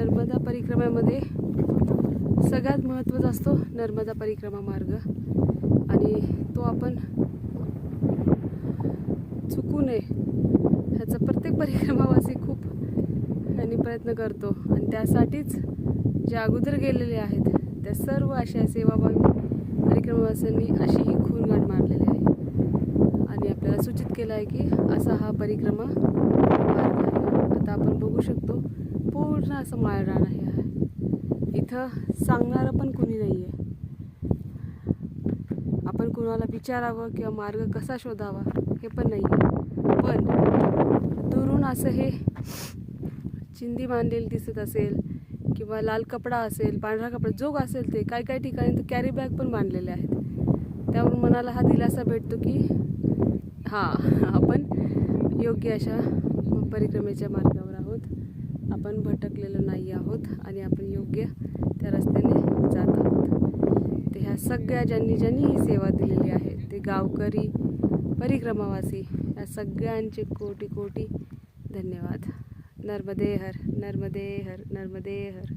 नर्मदा परिक्रमेमध्ये सगळ्यात महत्त्वाचा असतो नर्मदा परिक्रमा मार्ग, आणि तो आपण चुकू नये ह्याचा प्रत्येक परिक्रमावासी खूप प्रयत्न करतो. आणि त्यासाठीच जे अगोदर गेलेले आहेत त्या सर्व अशा सेवाभावी परिक्रमावासियांनी अशी ही खूणगाठ मारलेली आहे आणि आपल्याला सूचित केलं आहे की असा हा परिक्रमा मार्ग आहे. आता आपण बघू शकतो पूर्ण असं माळरान आहे. इथं सांगणारं पण कुणी नाही आहे. आपण कुणाला विचारावं किंवा मार्ग कसा शोधावा हे पण नाही आहे. पण दुरून असं हे चिंदी बांधलेली दिसत असेल किंवा लाल कपडा असेल, पांढरा कपडा जो असेल ते काही ठिकाणी तर कॅरी बॅग पण बांधलेले आहेत. त्यावरून मनाला हा दिलासा भेटतो की आपण योग्य अशा परिक्रमेच्या मार्गावर आहोत, आपण भटकलेलो नाही आहोत आणि आपण योग्य त्या रस्त्याने जात आहोत. ते ह्या सगळ्या ज्यांनी ही सेवा दिलेली आहे ते गावकरी, परिक्रमावासी या सगळ्यांचे कोटी कोटी धन्यवाद. नर्मदे हर, नर्मदे हर, नर्मदे हर.